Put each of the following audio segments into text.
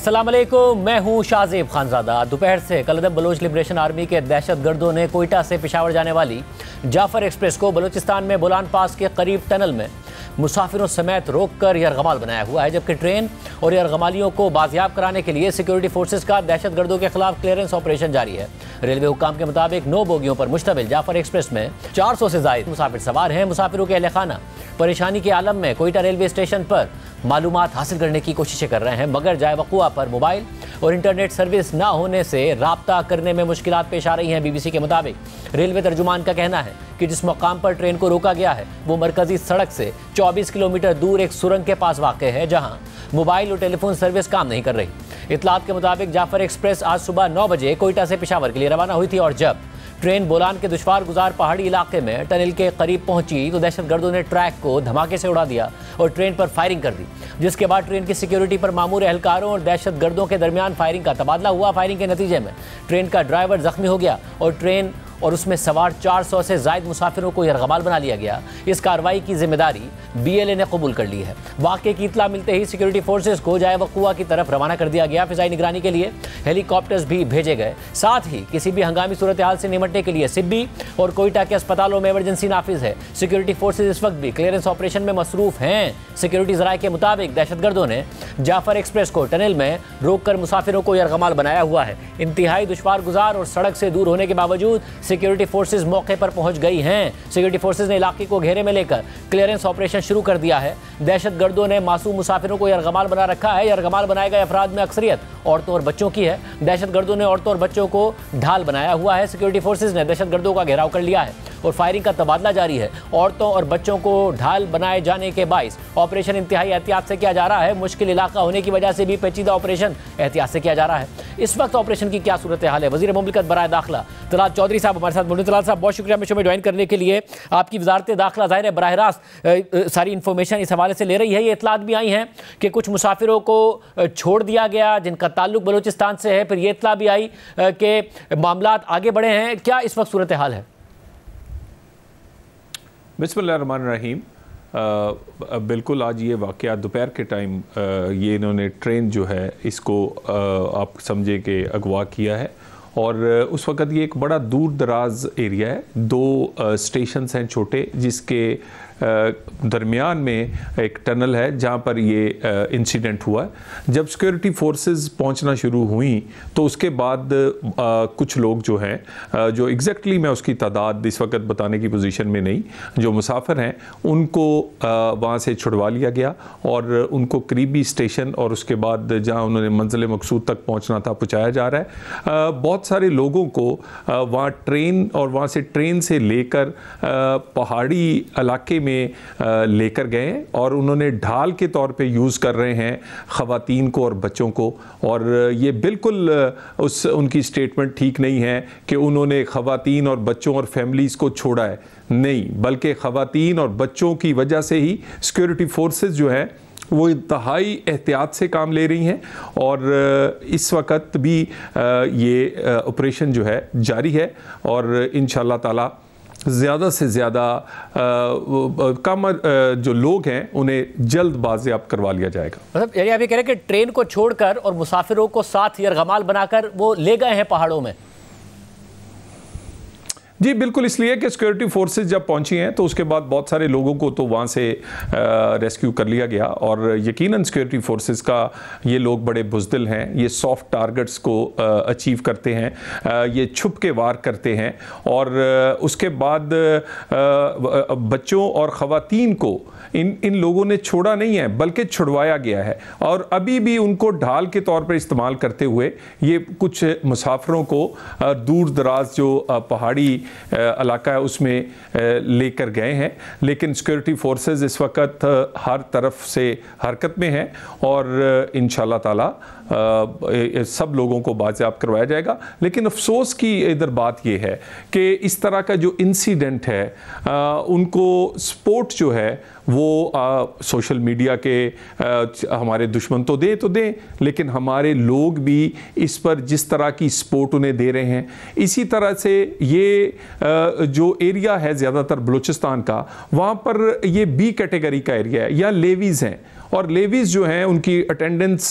अस्सलाम वालेकुम, मैं हूँ शाहजेब खानजादा। दोपहर से कलदम बलोच लिबरेशन आर्मी के दहशतगर्दों ने कोयटा से पेशावर जाने वाली जाफर एक्सप्रेस को बलूचिस्तान में बोलान पास के करीब टनल में मुसाफिरों समेत रोककर यरगमाल बनाया हुआ है, जबकि ट्रेन और यरगमालियों को बाजियाब कराने के लिए सिक्योरिटी फोर्सेज का दहशतगर्दों के खिलाफ क्लियरेंस ऑपरेशन जारी है। रेलवे हुकाम के मुताबिक 9 बोगियों पर मुश्तमिल जाफर एक्सप्रेस में 400 से ज्यादा मुसाफिर सवार हैं। मुसाफिरों के अहलखाना परेशानी के आलम में कोयटा रेलवे स्टेशन पर मालूमात हासिल करने की कोशिशें कर रहे हैं, मगर जाए वक़ुआ पर मोबाइल और इंटरनेट सर्विस ना होने से राब्ता करने में मुश्किलात पेश आ रही हैं। BBC के मुताबिक रेलवे तर्जुमान का कहना है कि जिस मकाम पर ट्रेन को रोका गया है वो मरकजी सड़क से 24 किलोमीटर दूर एक सुरंग के पास वाक़ है, जहां मोबाइल और टेलीफोन सर्विस काम नहीं कर रही। इतलात के मुताबिक जाफर एक्सप्रेस आज सुबह 9 बजे कोयटा से पेशावर के लिए रवाना हुई थी और जब ट्रेन बोलान के दुश्वार गुजार पहाड़ी इलाके में टनल के करीब पहुंची तो दहशतगर्दों ने ट्रैक को धमाके से उड़ा दिया और ट्रेन पर फायरिंग कर दी, जिसके बाद ट्रेन की सिक्योरिटी पर मामूर एहलकारों और दहशतगर्दों के दरमियान फायरिंग का तबादला हुआ। फायरिंग के नतीजे में ट्रेन का ड्राइवर जख्मी हो गया और ट्रेन और उसमें सवार 400 से ज़ायद मुसाफिरों को यरगमाल बना लिया गया। इस कार्रवाई की जिम्मेदारी BLA ने कबूल कर ली है। वाक़े की इत्तला मिलते ही सिक्योरिटी फोर्सेज को जाए वक़ुआ की तरफ रवाना कर दिया गया। फ़िज़ाई निगरानी के लिए हेलीकॉप्टर्स भी भेजे गए। साथ ही किसी भी हंगामी सूरत हाल से निपटने के लिए सिब्बी और कोयटा के अस्पतालों में इमरजेंसी नाफिज है। सिक्योरिटी फोर्सेज इस वक्त भी क्लियरेंस ऑपरेशन में मसरूफ़ हैं। सिक्योरिटी ज़राए के मुताबिक दहशतगर्दों ने जाफर एक्सप्रेस को टनल में रोक कर मुसाफिरों को यरगमाल बनाया हुआ है। इंतहाई दुश्वार गुजार और सड़क से दूर होने के बावजूद सिक्योरिटी फोर्सेज मौके पर पहुंच गई हैं। सिक्योरिटी फोर्सेज ने इलाके को घेरे में लेकर क्लियरेंस ऑपरेशन शुरू कर दिया है। दहशतगर्दों ने मासूम मुसाफिरों को यरगमाल बना रखा है। यरगमाल बनाए गए अफराद में अक्सरियत औरतों और बच्चों की है। दहशतगर्दों ने औरतों और बच्चों को ढाल बनाया हुआ है। सिक्योरिटी फोर्सेज ने दहशतगर्दों का घेराव कर लिया है और फायरिंग का तबादला जारी है। औरतों और बच्चों को ढाल बनाए जाने के बाइस ऑपरेशन इंतहाई एहतियात से किया जा रहा है। मुश्किल इलाका होने की वजह से भी पेचीदा ऑपरेशन एहतियात से किया जा रहा है। इस वक्त ऑपरेशन की क्या सूरत हाल है, वज़ीर मुमलिकत बराए दाखिला तलाल चौधरी साहब हमारे साथ मौजूद। तलाल साहब, बहुत शुक्रिया हमें शो में ज्वाइन करने के लिए। आपकी वजारत दाखिला ज़ाहिर है बराह रास्त सारी इन्फॉर्मेशन इस हवाले से ले रही है। ये इतलात भी आई हैं कि कुछ मुसाफिरों को छोड़ दिया गया जिनका ताल्लुक बलूचिस्तान से है। फिर ये इतला भी आई कि मामलात आगे बढ़े हैं। क्या इस वक्त सूरत हाल है? बिस्मिल्लाहिर्रहमानिर्रहीम। बिल्कुल आज ये वाक़या दोपहर के टाइम ये इन्होंने ट्रेन जो है इसको आप समझे कि अगवा किया है और उस वक़्त ये एक बड़ा दूर दराज एरिया है। 2 स्टेशंस हैं छोटे, जिसके दरमियान में एक टनल है जहाँ पर ये इंसिडेंट हुआ। जब सिक्योरिटी फोर्सेस पहुँचना शुरू हुई तो उसके बाद कुछ लोग जो हैं जो एग्जैक्टली मैं उसकी तादाद इस वक्त बताने की पोजीशन में नहीं, जो मुसाफिर हैं उनको वहाँ से छुड़वा लिया गया और उनको करीबी स्टेशन और उसके बाद जहाँ उन्होंने मंजिल मकसूद तक पहुँचना था पहुँचाया जा रहा है। बहुत सारे लोगों को वहाँ ट्रेन और वहाँ से ट्रेन से लेकर पहाड़ी इलाके में लेकर गए और उन्होंने ढाल के तौर पे यूज़ कर रहे हैं ख़वातीन को और बच्चों को। और ये बिल्कुल उनकी स्टेटमेंट ठीक नहीं है कि उन्होंने ख़वातीन और बच्चों और फैमिलीज़ को छोड़ा है, नहीं, बल्कि ख़वातीन और बच्चों की वजह से ही सिक्योरिटी फोर्सेस जो है वो इंतहाई एहतियात से काम ले रही हैं और इस वक्त भी ये ऑपरेशन जो है जारी है और इंशाअल्लाह ताला ज़्यादा से ज़्यादा कम जो लोग हैं उन्हें जल्द बाज़ियाब करवा लिया जाएगा। मतलब यानी आप ये कह रहे हैं कि ट्रेन को छोड़कर और मुसाफिरों को साथ यरगमाल बनाकर वो ले गए हैं पहाड़ों में? जी बिल्कुल, इसलिए कि सिक्योरिटी फोर्सेस जब पहुंची हैं तो उसके बाद बहुत सारे लोगों को तो वहाँ से रेस्क्यू कर लिया गया और यकीनन सिक्योरिटी फोर्सेस का ये लोग बड़े बुज़दिल हैं। ये सॉफ्ट टारगेट्स को अचीव करते हैं, ये छुप के वार करते हैं और उसके बाद बच्चों और ख़वातीन को इन लोगों ने छोड़ा नहीं है बल्कि छुड़वाया गया है और अभी भी उनको ढाल के तौर पर इस्तेमाल करते हुए ये कुछ मुसाफिरों को दूर दराज जो पहाड़ी इलाका है उसमें लेकर गए हैं। लेकिन सिक्योरिटी फोर्सेस इस वक्त हर तरफ से हरकत में हैं और इंशाअल्लाह ताला सब लोगों को बाज़ियाब करवाया जाएगा। लेकिन अफसोस की इधर बात यह है कि इस तरह का जो इंसिडेंट है उनको सपोर्ट जो है वो सोशल मीडिया के हमारे दुश्मन तो दें लेकिन हमारे लोग भी इस पर जिस तरह की सपोर्ट उन्हें दे रहे हैं, इसी तरह से ये जो एरिया है ज़्यादातर बलूचिस्तान का, वहाँ पर ये B कैटेगरी का एरिया है या लेवीज़ हैं और लेवीज जो हैं उनकी अटेंडेंस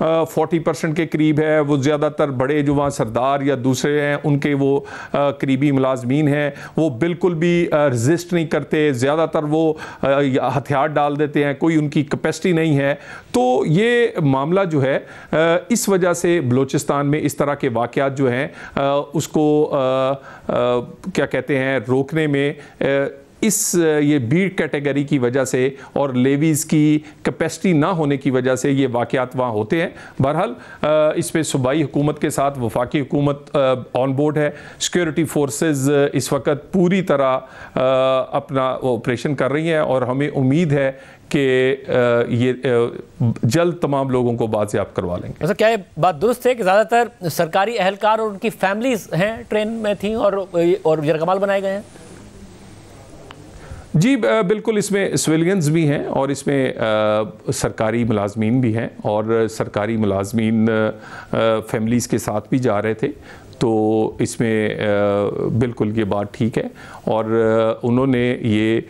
40% के करीब है। वो ज़्यादातर बड़े जो वहाँ सरदार या दूसरे हैं उनके वो करीबी मुलाजमीन हैं, वो बिल्कुल भी रजिस्ट नहीं करते, ज़्यादातर वो हथियार डाल देते हैं, कोई उनकी कैपेसिटी नहीं है। तो ये मामला जो है इस वजह से बलूचिस्तान में इस तरह के वाक़यात जो हैं उसको क्या कहते हैं रोकने में ये बीट कैटेगरी की वजह से और लेवीज़ की कैपेसिटी ना होने की वजह से ये वाक़यात वहाँ होते हैं। बहरहाल इस पर सूबाई हुकूमत के साथ वफाकी हुकूमत ऑन बोर्ड है। सिक्योरिटी फोर्सेस इस वक्त पूरी तरह अपना ऑपरेशन कर रही हैं और हमें उम्मीद है कि ये जल्द तमाम लोगों को बाजियाब करवा लेंगे। अच्छा, क्या ये बात दुरुस्त है कि ज़्यादातर सरकारी अहलकार और उनकी फैमिलीज़ हैं ट्रेन में थी और यरगमाल बनाए गए हैं? जी बिल्कुल, इसमें सिविलियंस भी हैं और इसमें सरकारी मुलाजमीन भी हैं और सरकारी मुलाजमीन फैमिलीज़ के साथ भी जा रहे थे। तो इसमें बिल्कुल ये बात ठीक है और उन्होंने ये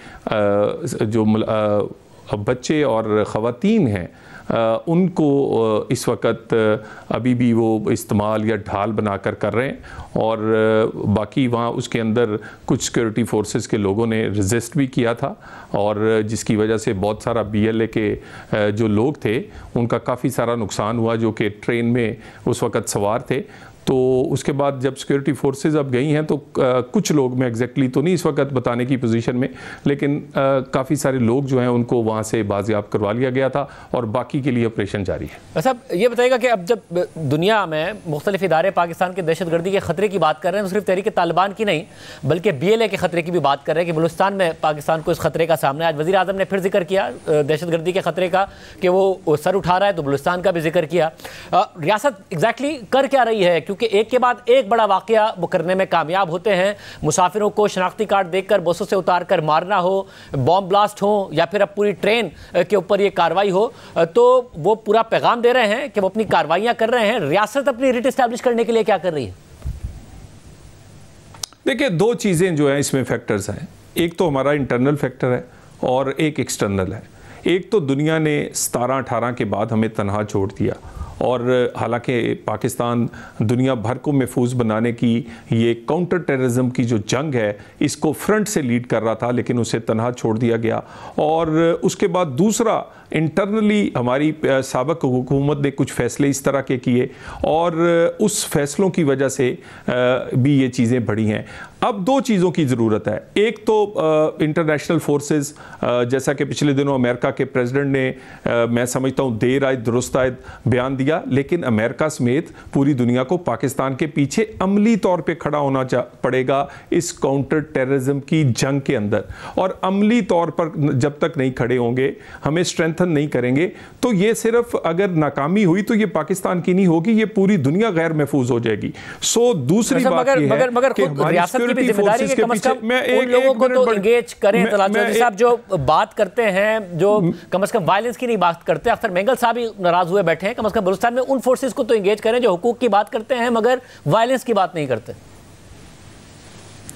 जो बच्चे और ख़वातीन हैं उनको इस वक्त अभी भी वो इस्तेमाल या ढाल बनाकर कर रहे हैं और बाकी वहाँ उसके अंदर कुछ सिक्योरिटी फोर्सेस के लोगों ने रेजिस्ट भी किया था और जिसकी वजह से बहुत सारा BLA के जो लोग थे उनका काफ़ी सारा नुकसान हुआ जो कि ट्रेन में उस वक्त सवार थे। तो उसके बाद जब सिक्योरिटी फोर्सेस अब गई हैं तो कुछ लोग, मैं एग्जैक्टली तो नहीं इस वक्त बताने की पोजीशन में, लेकिन काफ़ी सारे लोग जो हैं उनको वहाँ से बाजियाब करवा लिया गया था और बाकी के लिए ऑपरेशन जारी है। साहब ये बताइएगा कि अब जब दुनिया में मुख्तलिफ इदारे पाकिस्तान के दहशतगर्दी के ख़तरे की बात कर रहे हैं तो सिर्फ तहरीक तालिबान की नहीं बल्कि BLA के ख़तरे की भी बात कर रहे हैं कि बलूचिस्तान में पाकिस्तान को इस खतरे का सामना है। आज वज़ीर आज़म ने फिर जिक्र किया दहशतगर्दी के ख़तरे का कि वो सर उठा रहा है, तो बलूचिस्तान का भी जिक्र किया। रियासत एग्जैक्टली कर क्या रही है, क्योंकि एक के बाद एक बड़ा वाकया वो करने में कामयाब होते हैं। मुसाफिरों को शनाख्ती कार्ड देखकर बसों से उतार कर मारना हो, बॉम्ब ब्लास्ट हो या फिर अब पूरी ट्रेन के ऊपर ये कार्रवाई हो, तो वो पूरा पैगाम दे रहे हैं कि वो अपनी कार्रवाइयां कर रहे हैं। रियासत अपनी रिट एस्टैब्लिश करने के लिए क्या कर रही है? देखिए, दो चीज़ें जो है इसमें फैक्टर्स हैं। एक तो हमारा इंटरनल फैक्टर है और एक एक्सटर्नल है। एक तो दुनिया ने 17-18 के बाद हमें तनहा छोड़ दिया और हालांकि पाकिस्तान दुनिया भर को महफूज बनाने की ये काउंटर टेररिज्म की जो जंग है इसको फ्रंट से लीड कर रहा था, लेकिन उसे तनहा छोड़ दिया गया। और उसके बाद दूसरा, इंटरनली हमारी साबिक हुकूमत ने कुछ फ़ैसले इस तरह के किए और उस फैसलों की वजह से भी ये चीज़ें बढ़ी हैं। अब दो चीज़ों की ज़रूरत है। एक तो इंटरनेशनल फोर्सेस, जैसा कि पिछले दिनों अमेरिका के प्रेसिडेंट ने मैं समझता हूँ देर आए दुरुस्त आए बयान दिया, लेकिन अमेरिका समेत पूरी दुनिया को पाकिस्तान के पीछे अमली तौर पे खड़ा होना पड़ेगा इस काउंटर टेररिज्म की जंग के अंदर। और अमली तौर पर जब तक नहीं खड़े होंगे, हमें स्ट्रेंथन नहीं करेंगे, तो ये सिर्फ अगर नाकामी हुई तो ये पाकिस्तान की नहीं होगी, ये पूरी दुनिया गैर महफूज हो जाएगी। सो दूसरी बात ये है कि रियासत की भी जिम्मेदारी है कि कम से कम उन लोगों को तो इंगेज करें। तलावत साहब जो बात करते हैं, जो कम से कम वायलेंस की नहीं बात करते, अख्तर मेंगल साहब भी नाराज हुए बैठे हैं, कम से कम बलूचिस्तान में उन फोर्सेस को तो इंगेज करें जो हुकूक की बात करते हैं मगर वायलेंस की बात नहीं करते।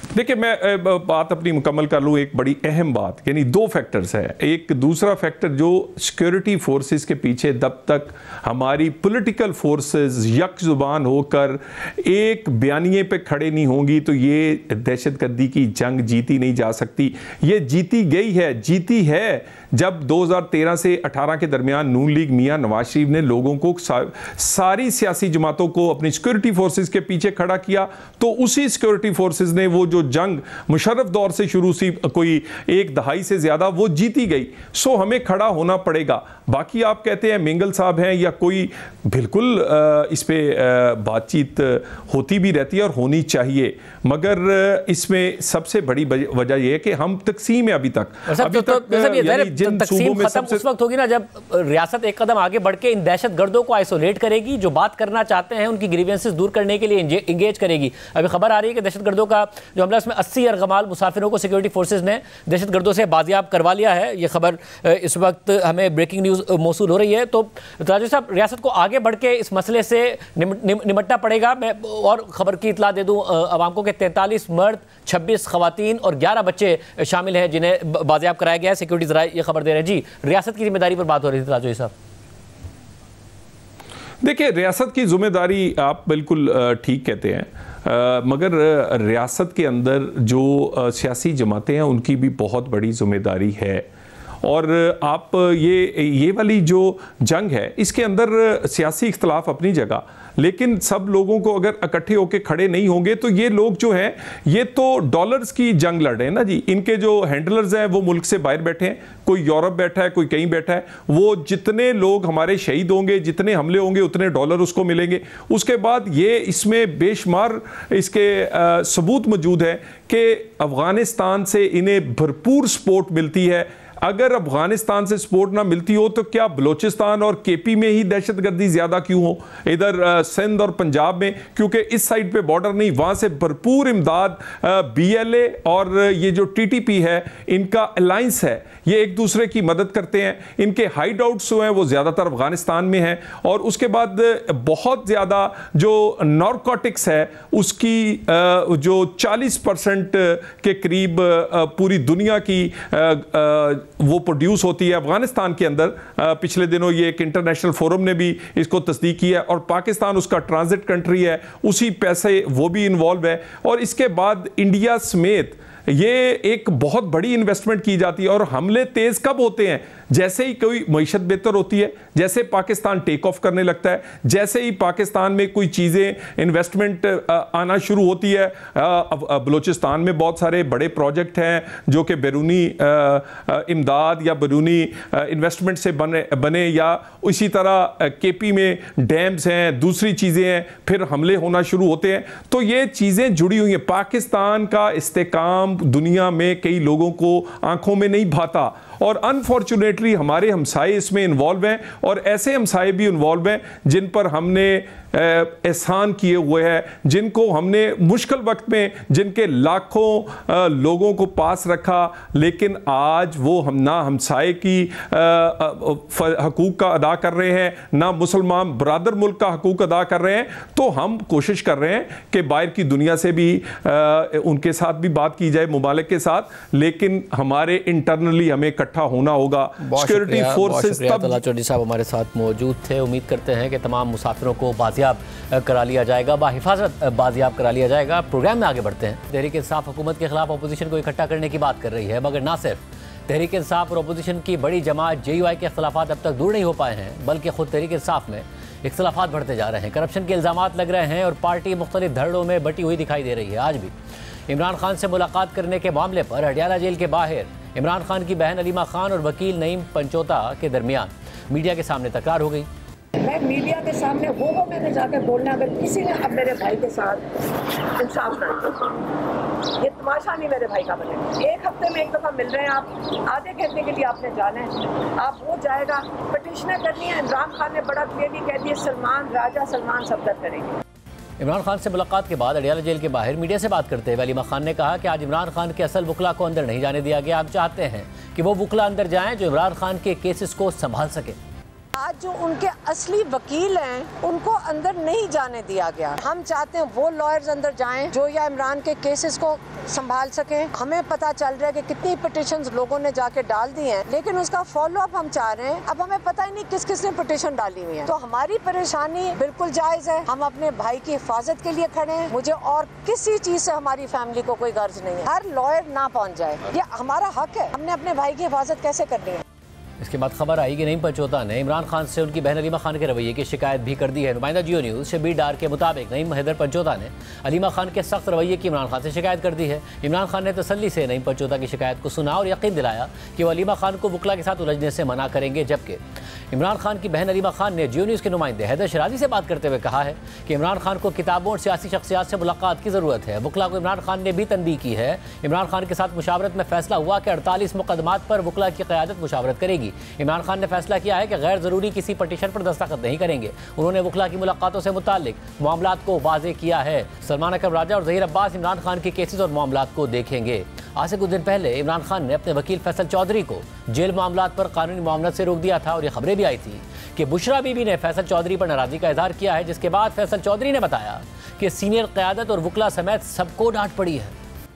देखिए, मैं बात अपनी मुकम्मल कर लूँ। एक बड़ी अहम बात, यानी दो फैक्टर्स है। एक दूसरा फैक्टर जो सिक्योरिटी फोर्सेस के पीछे जब तक हमारी पॉलिटिकल फोर्सेस यक जुबान होकर एक बयानिए पे खड़े नहीं होंगी तो ये दहशतगर्दी की जंग जीती नहीं जा सकती। ये जीती है जब 2013 से 18 के दरमियान नून लीग मियां नवाज शरीफ ने लोगों को सारी सियासी जमातों को अपनी सिक्योरिटी फोर्सेस के पीछे खड़ा किया, तो उसी सिक्योरिटी फोर्सेस ने वो जो जंग मुशर्रफ दौर से शुरू सी कोई एक दहाई से ज्यादा वो जीती गई। सो हमें खड़ा होना पड़ेगा। बाकी आप कहते हैं मेंगल साहब हैं या कोई, बिल्कुल इस पे बातचीत होती भी रहती है और होनी चाहिए, मगर इसमें सबसे बड़ी वजह यह है कि हम तकसीम है अभी तक तकसीम खत्म उस वक्त होगी ना जब रियासत एक कदम आगे बढ़ के इन दहशतगर्दों को आइसोलेट करेगी, जो बात करना चाहते हैं उनकी ग्रीवेंसेस दूर करने के लिए इंगेज करेगी। अभी खबर आ रही है कि दहशतगर्दों का जो तबलस में 80 अर्गमाल मुसाफिरों को सिक्योरिटी फोर्सेज ने दहशतगर्दों से बाजियाब करवा लिया है। ये खबर इस वक्त हमें ब्रेकिंग न्यूज़ मौसूल हो रही है। तो राजू साहब, रियासत को आगे बढ़ के इस मसले से निमटना पड़ेगा। मैं और ख़बर की इतला दे दूँ आवाम को कि 43 मर्द, 26 खवातीन और 11 बच्चे शामिल हैं जिन्हें बाजियाब कराया गया है। सिक्योरिटी ज़रा ये खबर दे रहे हैं। जी, रियासत की जिम्मेदारी पर बात हो रही थी राजू साहब। देखिए, रियासत की जिम्मेदारी आप बिल्कुल ठीक कहते हैं, मगर रियासत के अंदर जो सियासी जमातें हैं उनकी भी बहुत बड़ी जिम्मेदारी है। और आप ये वाली जो जंग है इसके अंदर सियासी इख्तलाफ अपनी जगह, लेकिन सब लोगों को अगर इकट्ठे होकर खड़े नहीं होंगे तो ये लोग जो हैं ये तो डॉलर्स की जंग लड़ रहे हैं ना जी। इनके जो हैंडलर्स हैं वो मुल्क से बाहर बैठे हैं, कोई यूरोप बैठा है, कोई कहीं बैठा है। वो जितने लोग हमारे शहीद होंगे, जितने हमले होंगे, उतने डॉलर उसको मिलेंगे। उसके बाद ये इसमें बेशुमार इसके सबूत मौजूद है कि अफगानिस्तान से इन्हें भरपूर सपोर्ट मिलती है। अगर अफगानिस्तान से सपोर्ट ना मिलती हो तो क्या बलोचिस्तान और केपी में ही दहशतगर्दी ज़्यादा क्यों हो, इधर सिंध और पंजाब में? क्योंकि इस साइड पे बॉर्डर नहीं, वहाँ से भरपूर इमदाद BLA और ये जो TTP है इनका अलायंस है, ये एक दूसरे की मदद करते हैं। इनके हाइड आउट्स जो हैं वो ज़्यादातर अफगानिस्तान में हैं। और उसके बाद बहुत ज़्यादा जो नारकोटिक्स है उसकी जो 40% के करीब पूरी दुनिया की वो प्रोड्यूस होती है अफगानिस्तान के अंदर। पिछले दिनों ये एक इंटरनेशनल फोरम ने भी इसको तस्दीक किया है, और पाकिस्तान उसका ट्रांजिट कंट्री है, उसी पैसे वो भी इन्वॉल्व है। और इसके बाद इंडिया समेत ये एक बहुत बड़ी इन्वेस्टमेंट की जाती है। और हमले तेज कब होते हैं? जैसे ही कोई मईशत बेहतर होती है, जैसे पाकिस्तान टेक ऑफ करने लगता है, जैसे ही पाकिस्तान में कोई चीज़ें इन्वेस्टमेंट आना शुरू होती है। बलूचिस्तान में बहुत सारे बड़े प्रोजेक्ट हैं जो कि बैरूनी इमदाद या बैरूनी इन्वेस्टमेंट से बने या इसी तरह KP में डैम्स हैं, दूसरी चीज़ें हैं, फिर हमले होना शुरू होते हैं। तो ये चीज़ें जुड़ी हुई हैं। पाकिस्तान का इस्तेकाम दुनिया में कई लोगों को आंखों में नहीं भाता, और अनफॉर्चुनेटली हमारे हमसाए इसमें इन्वॉल्व हैं। और ऐसे हमसाए भी इन्वॉल्व हैं जिन पर हमने एहसान किए हुए हैं, जिनको हमने मुश्किल वक्त में जिनके लाखों लोगों को पास रखा, लेकिन आज वो हम ना हमसाए की हकूक़ का अदा कर रहे हैं, ना मुसलमान बरादर मुल्क का हकूक़ अदा कर रहे हैं। तो हम कोशिश कर रहे हैं कि बाहर की दुनिया से भी उनके साथ भी बात की जाए, मुमालिक के साथ, लेकिन हमारे इंटरनली हमें इकट्ठा होना होगा। सिक्योरिटी फोर्सेस चौधरी साहब हमारे साथ मौजूद थे। उम्मीद करते हैं कि तमाम मुसाफिरों को बाजियाब करा लिया जाएगा, बाहिफाजत बाजियाब करा लिया जाएगा। प्रोग्राम में आगे बढ़ते हैं। तहरीक इंसाफ हुकूमत के खिलाफ अपोजिशन को इकट्ठा करने की बात कर रही है, मगर ना सिर्फ तहरीक इंसाफ और अपोजिशन की बड़ी जमात JUI के इख्तलाफात अब तक दूर नहीं हो पाए हैं, बल्कि खुद तहरीक इंसाफ में इख्तलाफात बढ़ते जा रहे हैं। करप्शन के इल्ज़ामात लग रहे हैं और पार्टी मुख्तलिफ धड़ों में बटी हुई दिखाई दे रही है। आज भी इमरान खान से मुलाकात करने के मामले पर अडियाला जेल के बाहर इमरान खान की बहन अलीमा खान और वकील नईम पंचोता के दरमियान मीडिया के सामने तकरार हो गई। मैं मीडिया के सामने वो मैंने जाकर बोलना, अगर किसी ने अब मेरे भाई के साथ इंसाफ ना किया, ये तमाशा नहीं मेरे भाई का बने। एक हफ्ते में एक दफ़ा मिल रहे हैं आप, आधे घंटे के लिए आपने जाना है, आप वो जाएगा पटिशनर करनी है। इमरान खान ने बड़ा क्लियरली कह दिया सलमान राजा सलमान सफदर करेंगे। इमरान खान से मुलाकात के बाद अडियाला जेल के बाहर मीडिया से बात करते हुए अलीमा खान ने कहा कि आज इमरान खान के असल वकला को अंदर नहीं जाने दिया गया। हम चाहते हैं कि वो वकला अंदर जाएं जो इमरान खान के केसेस को संभाल सके। आज जो उनके असली वकील हैं उनको अंदर नहीं जाने दिया गया। हम चाहते हैं वो लॉयर्स अंदर जाएं जो या इमरान के केसेस को संभाल सकें। हमें पता चल रहा है कि कितनी पिटिशंस लोगों ने जाके डाल दी हैं, लेकिन उसका फॉलो अप हम चाह रहे हैं। अब हमें पता ही नहीं किस किस ने पिटिशन डाली हुई है। तो हमारी परेशानी बिल्कुल जायज़ है, हम अपने भाई की हिफाजत के लिए खड़े हैं। मुझे और किसी चीज़ से हमारी फैमिली को कोई गर्ज नहीं है। हर लॉयर ना पहुँच जाए, ये हमारा हक है। हमने अपने भाई की हिफाजत कैसे करनी है। इसके बाद खबर आई कि नईम पंचोता ने इमरान खान से उनकी बहन अलीमा खान के रवैये की शिकायत भी कर दी है। नुमाइंदा जियो न्यूज़ शबीर डार के मुताबिक नईम हैदर पंचोता ने अलीमा खान के सख्त रवैये की इमरान खान से शिकायत कर दी है। इमरान खान ने तसल्ली से नईम पंचोता की शिकायत को सुना और यकीन दिलाया कि वो अलीमा खान को वकला के साथ उलझने से मना करेंगे। जबकि इमरान खान की बहन अलीमा खान ने जियो न्यूज़ के नुमाइंदे हैदर शराजी से बात करते हुए कहा है कि इमरान खान को किताबों और सियासी शख्सियात से मुलाकात की ज़रूरत है। वकला को इमरान खान ने भी तनबीह की है। इमरान खान के साथ मुशावरत में फैसला हुआ कि 48 मुकदमात पर वकला की क़यादत मुशावरत करेगी। थी। इमरान खान ने फैसला किया है कि गैर ज़रूरी किसी पटिशन पर दस्तखत नहीं करेंगे। उन्होंने वकला की मुलाकातों से मुताल्लिक मामलात को वाज़ेह किया है। सलमान अकरम राजा और ज़हीर अब्बास इमरान खान के केसेस और मामलात को देखेंगे। आज से कुछ दिन पहले इमरान खान ने अपने वकील फैसल चौधरी को जेल मामलात पर कानूनी मामलत से रोक दिया था और ये खबरें भी आई थी कि बुशरा बीबी ने फैसल चौधरी पर नाराज़गी का इजहार किया है, जिसके बाद फैसल चौधरी ने बताया कि सीनियर क़यादत और वकला समेत सबको डांट पड़ी है।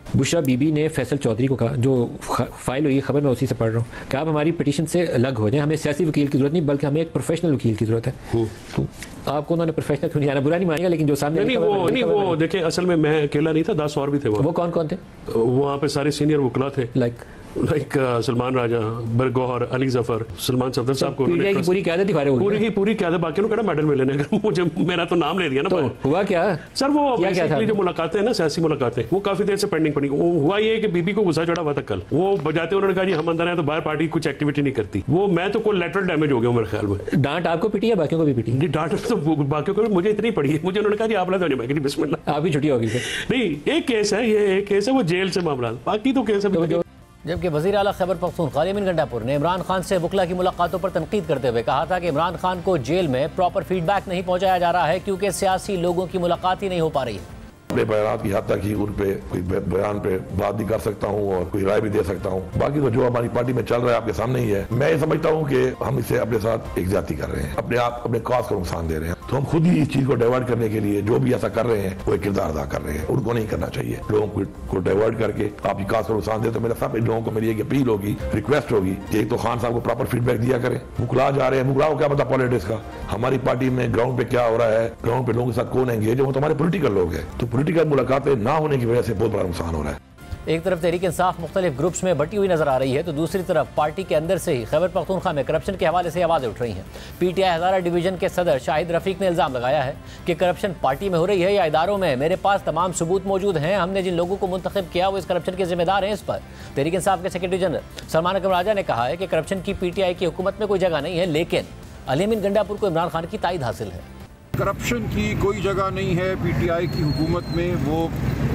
बुशरा बीबी ने फैसल चौधरी को कहा, जो फाइल हुई खबर मैं उसी से पढ़ रहा हूँ, कि आप हमारी पिटीशन से अलग हो जाएं, हमें सियासी वकील की जरूरत नहीं बल्कि हमें एक प्रोफेशनल वकील की जरूरत है। तो आपको उन्होंने प्रोफेशनल क्यों नहीं आना, बुरा नहीं मानेगा, लेकिन जो सामने नहीं वो देखिए, असल में मैं अकेला नहीं था, 10 और भी थे। वो कौन कौन थे? वहाँ पे सारे सीनियर वकला थे, लाइक सलमान राजा, बरगौहर, अली जफर, सलमान सफदर साहब को पूरी क़यादत ही पूरी क़यादत, बाकी ने मेडल मिले ने। अगर मुझे मेरा तो नाम ले दिया ना, तो हुआ क्या सर? वो बेसिकली जो मुलाकातें हैं ना, सियासी मुलाकातें, वो काफी देर से पेंडिंग पड़ी। हुआ ये कि बीबी को गुस्सा चढ़ा हुआ था कल, वो बजाते उन्होंने कहा जी हम अंदर हैं तो बाहर पार्टी कुछ एक्टिविटी नहीं करती। वो मैं तो कोई लेटरल डैमेज हो गया मेरे ख्याल में। डांट आपको पिटी है, बाकियों को भी पिटी? नहीं, डांट तो बाकियों को मुझे इतनी पड़ी है। मुझे उन्होंने कहा जी आप ला दो, मैं बिस्मिल्लाह, आप भी छुट्टी होगी। नहीं, एक केस है, ये एक केस है, वो जेल से मामला, बाकी तो केस है। जबकि वज़ीर आला खैबर पख्तूनख्वा अली अमीन गंडापुर ने इमरान खान से वकला की मुलाकातों पर तनकीद करते हुए कहा था कि इमरान खान को जेल में प्रॉपर फीडबैक नहीं पहुंचाया जा रहा है क्योंकि सियासी लोगों की मुलाकात ही नहीं हो पा रही है। अपने बयान की हद तक ही उन पे कोई बयान पे बात भी कर सकता हूँ और कोई राय भी दे सकता हूँ। बाकी तो जो हमारी पार्टी में चल रहा है आपके सामने ही है। मैं ये समझता हूँ कि हम इससे अपने साथ एक ज्यादती कर रहे हैं, अपने आप अपने कॉज को नुकसान दे रहे हैं। तो हम खुद ही इस चीज को डाइवर्ट करने के लिए जो भी ऐसा कर रहे हैं वो एक किरदार अदा कर रहे हैं। उनको नहीं करना चाहिए। लोगों को डाइवर्ट करके आपकी कॉज को नुकसान दे। तो मेरा सब लोगों को मेरी एक अपील होगी, रिक्वेस्ट होगी कि एक तो खान साहब को प्रॉपर फीडबैक दिया करें। मुकला जा रहे हैं, मुकला को क्या पता पॉलिटिक्स का, हमारी पार्टी में ग्राउंड पे क्या हो रहा है, ग्राउंड पे लोगों के साथ कौन एंगेज है, वो तो हमारे पोलिटिकल लोग हैं। तो पोलिटिकल मुलाकातें ना होने की वजह से बहुत बड़ा नुकसान हो रहा है। एक तरफ तहरीक इंसाफ मुख्तलिफ ग्रुप्स में बटी हुई नजर आ रही है तो दूसरी तरफ पार्टी के अंदर से ही खैबर पख्तूनख्वा में करप्शन के हवाले से आवाज़ें उठ रही हैं। पीटीआई हज़ारा डिवीजन के सदर शाहिद रफीक ने इल्ज़ाम लगाया है कि करप्शन पार्टी में हो रही है या इदारों में। मेरे पास तमाम सबूत मौजूद हैं, हमने जिन लोगों को मुंतखब किया वो इस करप्शन के जिम्मेदार हैं। इस पर तहरीक इंसाफ के सेक्रेटरी जनरल सलमान अकरम राजा ने कहा है कि करप्शन की पीटीआई की हुकूमत में कोई जगह नहीं है, लेकिन अली अमीन गंडापुर को इमरान खान की तायद हासिल है। करप्शन की कोई जगह नहीं है पीटीआई की हुकूमत में, वो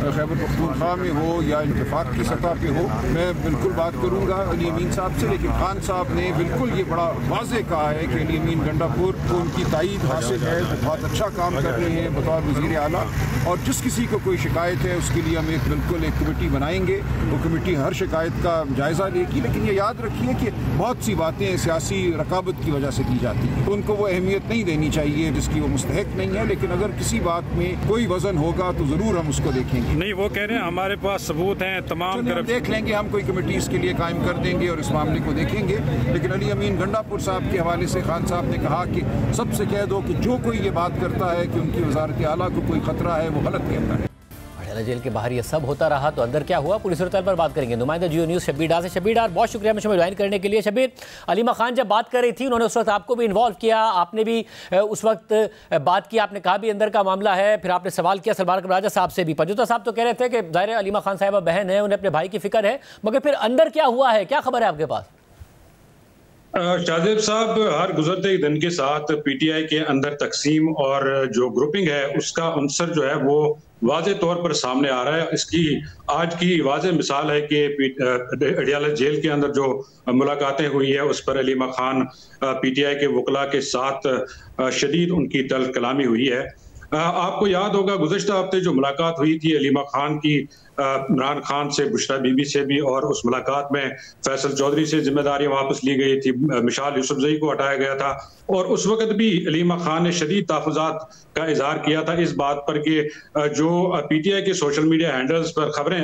खैबर पख्तूनख्वा में हो या इत्तेफाक की सतह पे हो। मैं बिल्कुल बात करूंगा अली अमीन साहब से, लेकिन खान साहब ने बिल्कुल ये बड़ा वाज़ेह कहा है कि अली अमीन गंडापुर को उनकी तायद हासिल है, वो बहुत अच्छा काम कर रहे हैं बतौर वज़ीर आला। और जिस किसी को कोई शिकायत है उसके लिए हम बिल्कुल एक कमेटी बनाएंगे, वो कमेटी हर शिकायत का जायज़ा लेगी। लेकिन ये याद रखिए कि बहुत सी बातें सियासी रकाबत की वजह से की जाती हैं, तो उनको वो अहमियत नहीं देनी चाहिए जिसकी वो मुस्तहिक नहीं है। लेकिन अगर किसी बात में कोई वजन होगा तो ज़रूर हम उसको देखेंगे। नहीं, वो कह रहे हैं हमारे पास सबूत हैं तमाम, देख लेंगे, हम कोई कमेटी इसके लिए कायम कर देंगे और इस मामले को देखेंगे। लेकिन अली अमीन गंडापुर साहब के हवाले से खान साहब ने कहा कि सबसे कह दो कि जो कोई ये बात करता है कि उनकी वजारत आला को कोई खतरा है वो गलत कहता है। जेल के बाहर ये सब होता रहा तो अंदर क्या हुआ, पूरी सूरत पर बात करेंगे। नुमाइंदा जियो न्यूज़ शब्बीर डार से। शब्बीर डार, बहुत शुक्रिया मुझे ज्वाइन करने के लिए। शब्बीर, अलीमा खान जब बात कर रही थी उन्होंने उस वक्त आपको भी इन्वॉल्व किया, आपने भी उस वक्त बात की, आपने कहा भी अंदर का मामला है, फिर आपने सवाल किया सलमान अकरम राजा साहब से भी। पंजुता साहब तो कह रहे थे कि ज़ाहिर अलीमा खान साहिबा बहन है, उन्हें अपने भाई की फिक्र है, मगर फिर अंदर क्या हुआ है, क्या खबर है आपके पास? शाहजेब साहब, हर गुजरते दिन के साथ पीटीआई के अंदर तकसीम और जो ग्रुपिंग है उसका अंसर जो है वो वाज़े तौर पर सामने आ रहा है। इसकी आज की वाज़े मिसाल है कि अडियाला जेल के अंदर जो मुलाकातें हुई है उस पर अलीमा खान पीटीआई के वकला के साथ शदीद उनकी तल्ख कलामी हुई है। आपको याद होगा गुज़श्ता हफ्ते जो मुलाकात हुई थी अलीमा खान की इमरान खान से, बुशरा बीबी से भी, और उस मुलाकात में फैसल चौधरी से जिम्मेदारियां वापस ली गई थी, मिशाल यूसुफजई को हटाया गया था। और उस वक्त भी अलीमा खान ने शदीद तहफ़्फ़ुज़ात का इजहार किया था इस बात पर कि जो पीटीआई के सोशल मीडिया हैंडल्स पर खबरें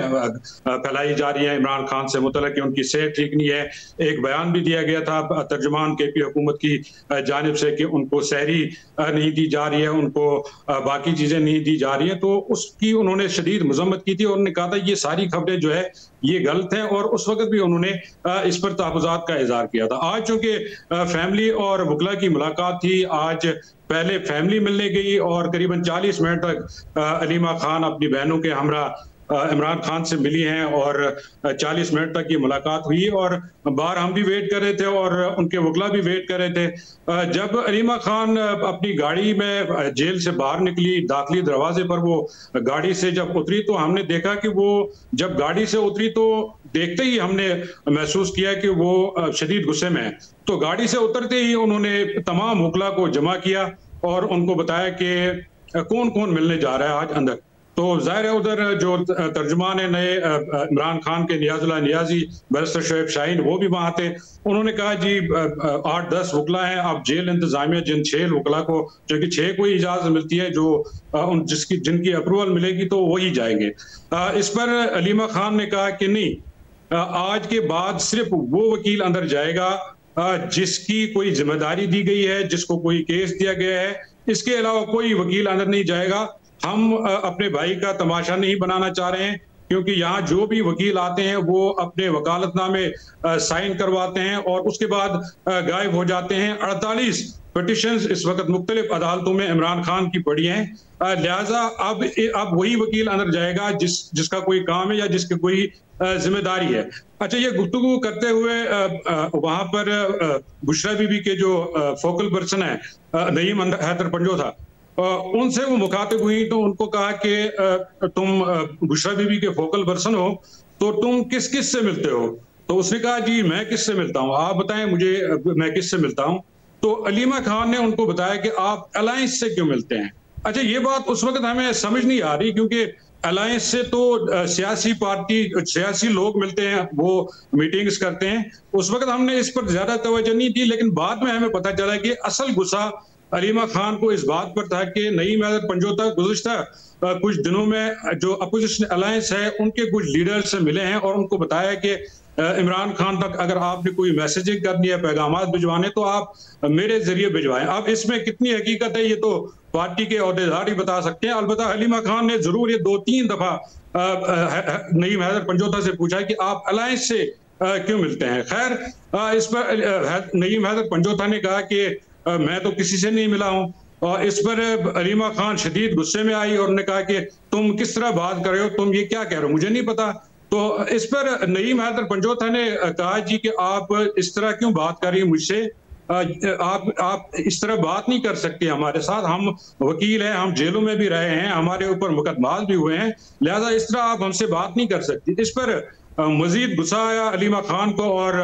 फैलाई जा रही हैं इमरान खान से मुतल्लिक़ कि उनकी सेहत ठीक नहीं है। एक बयान भी दिया गया था तर्जुमान केपी हुकूमत की जानिब से कि उनको सहरी नहीं दी जा रही है, उनको बाकी चीज़ें नहीं दी जा रही हैं। तो उसकी उन्होंने शदीद मजम्मत की थी और उन्होंने कहा था ये सारी खबरें जो है ये गलत हैं, और उस वक्त भी उन्होंने इस पर तहफ़्फ़ुज़ात का इज़हार किया था। आज चूंकि फैमिली और वकला की मुलाकात थी, आज पहले फैमिली मिलने गई और करीबन 40 मिनट तक अलीमा खान अपनी बहनों के हमरा इमरान खान से मिली हैं और 40 मिनट तक ये मुलाकात हुई और बाहर हम भी वेट कर रहे थे और उनके वकला भी वेट कर रहे थे। जब अलीमा खान अपनी गाड़ी में जेल से बाहर निकली, दाखिली दरवाजे पर वो गाड़ी से जब उतरी तो हमने देखा कि वो जब गाड़ी से उतरी तो देखते ही हमने महसूस किया कि वो शदीद गुस्से में है। तो गाड़ी से उतरते ही उन्होंने तमाम वकला को जमा किया और उनको बताया कि कौन कौन मिलने जा रहा है आज अंदर। तो जाहिर है उधर जो तर्जुमान है नए इमरान खान के नियाजुल्लाह नियाजी, बैरिस्टर शोएब शाहीन, वो भी वहां थे। उन्होंने कहा जी 8-10 वकला हैं, आप जेल इंतजामिया जिन 6 वकला को, जो कि 6 को ही इजाजत मिलती है, जो जिनकी अप्रूवल मिलेगी तो वही जाएंगे। इस पर अलीमा खान ने कहा कि नहीं, आज के बाद सिर्फ वो वकील अंदर जाएगा जिसकी कोई जिम्मेदारी दी गई है, जिसको कोई केस दिया गया है, इसके अलावा कोई वकील अंदर नहीं जाएगा। हम अपने भाई का तमाशा नहीं बनाना चाह रहे हैं, क्योंकि यहाँ जो भी वकील आते हैं वो अपने वकालतनामे साइन करवाते हैं और उसके बाद गायब हो जाते हैं। 48 पिटिशंस इस वक्त मुख्तलिफ अदालतों में इमरान खान की पड़ी हैं, लिहाजा अब वही वकील अंदर जाएगा जिसका कोई काम है या जिसकी कोई जिम्मेदारी है। अच्छा, ये गुफ्तगू करते हुए वहां पर बुशरा बीबी के जो फोकल पर्सन है नईम हैदर पंजोथा, उनसे वो मुखातिब हुई तो उनको कहा कि तुम बुशरा बीबी के फोकल पर्सन हो तो तुम किस किस से मिलते हो? तो उसने कहा जी मैं किससे मिलता हूँ, आप बताएं मुझे मैं किससे मिलता हूँ। तो अलीमा खान ने उनको बताया कि आप अलायंस से क्यों मिलते हैं। अच्छा, ये बात उस वक्त हमें समझ नहीं आ रही, क्योंकि अलायंस से तो सियासी पार्टी, सियासी लोग मिलते हैं, वो मीटिंग्स करते हैं। उस वक्त हमने इस पर ज्यादा तवज्जो नहीं दी, लेकिन बाद में हमें पता चला कि असल गुस्सा अलीमा खान को इस बात पर था कि नईम हैदर पंजोथा गुज़िश्ता कुछ दिनों में जो अपोजिशन अलायंस है उनके कुछ लीडर से मिले हैं और उनको बताया कि इमरान खान तक अगर आपने कोई मैसेजिंग करनी है, पैगामात भिजवाने, तो आप मेरे जरिए भिजवाएं। अब इसमें कितनी हकीकत है ये तो पार्टी के अहदेदार ही बता सकते हैं। अलबत्ता अलीमा खान ने जरूर ये 2-3 दफा नईम हैदर पंजोथा से पूछा कि आप अलायंस से क्यों मिलते हैं। खैर, इस पर नईम हैदर पंजोथा ने कहा कि मैं तो किसी से नहीं मिला हूं, और इस पर अलीमा खान शदीद गुस्से में आई और उन्होंने कहा कि तुम किस तरह बात कर रहे हो, तुम ये क्या कह रहे हो, मुझे नहीं पता। तो इस पर नईम हैदर पंजोथा ने कहा जी कि आप इस तरह क्यों बात कर रही हैं मुझसे, आप इस तरह बात नहीं कर सकते हमारे साथ, हम वकील हैं, हम जेलों में भी रहे हैं, हमारे ऊपर मुकदमात भी हुए हैं, लिहाजा इस तरह आप हमसे बात नहीं कर सकती। इस पर मजीद गुस्सा आया अलीमा खान को और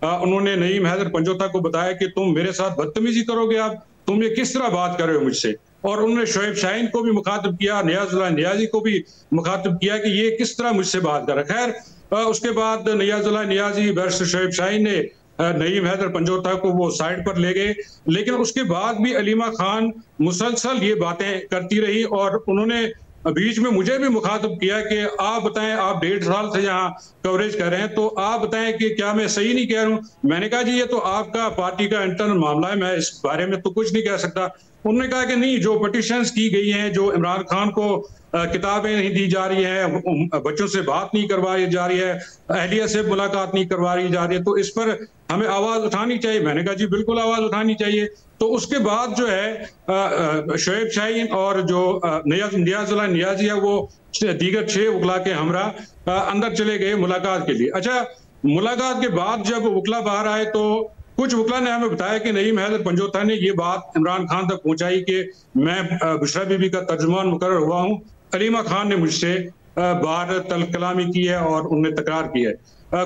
उन्होंने नईम हैदर पंजोथा को बताया कि तुम मेरे साथ बदतमीजी करोगे, आप तुम ये किस तरह बात कर रहे हो मुझसे। और उन्होंने शोएब शाहीन को भी मुखातिब किया, नियाजुल्लाह नियाजी को भी मुखातिब किया कि ये किस तरह मुझसे बात कर रहा है। खैर, उसके बाद नियाजुल्लाह नियाजी, बैरिस्टर शोएब शाहीन ने नईम हैदर पंजोथा को वो साइड पर ले गए, लेकिन उसके बाद भी अलीमा खान मुसलसल ये बातें करती रही और उन्होंने बीच में मुझे भी मुखातिब किया कि आप बताएं, आप 1.5 साल से यहाँ कवरेज कर रहे हैं, तो आप बताएं कि क्या मैं सही नहीं कह रहा हूँ। मैंने कहा जी ये तो आपका पार्टी का इंटरनल मामला है, मैं इस बारे में तो कुछ नहीं कह सकता। उन्होंने कहा कि नहीं, जो पिटिशंस की गई हैं, जो इमरान खान को किताबें नहीं दी जा रही है, बच्चों से बात नहीं करवाई जा रही है, अहलिया से मुलाकात नहीं करवाई जा रही है, तो इस पर हमें आवाज उठानी चाहिए। मैंने कहा जी बिल्कुल आवाज उठानी चाहिए। तो उसके बाद जो है शोएब शाहीन और जो नियाजुल्लाह नियाजी है वो दीगर 6 वकला के हमरा अंदर चले गए मुलाकात के लिए। अच्छा, मुलाकात के बाद जब वकला बाहर आए तो कुछ वकला ने हमें बताया कि नईम हैदर पंजोथा ने ये बात इमरान खान तक पहुंचाई कि मैं बुशरा बीबी का तर्जुमान मुकर्रर हुआ हूँ, अलीमा खान ने मुझसे बाहर तल्ख कलामी की है और उन्होंने तकरार की है।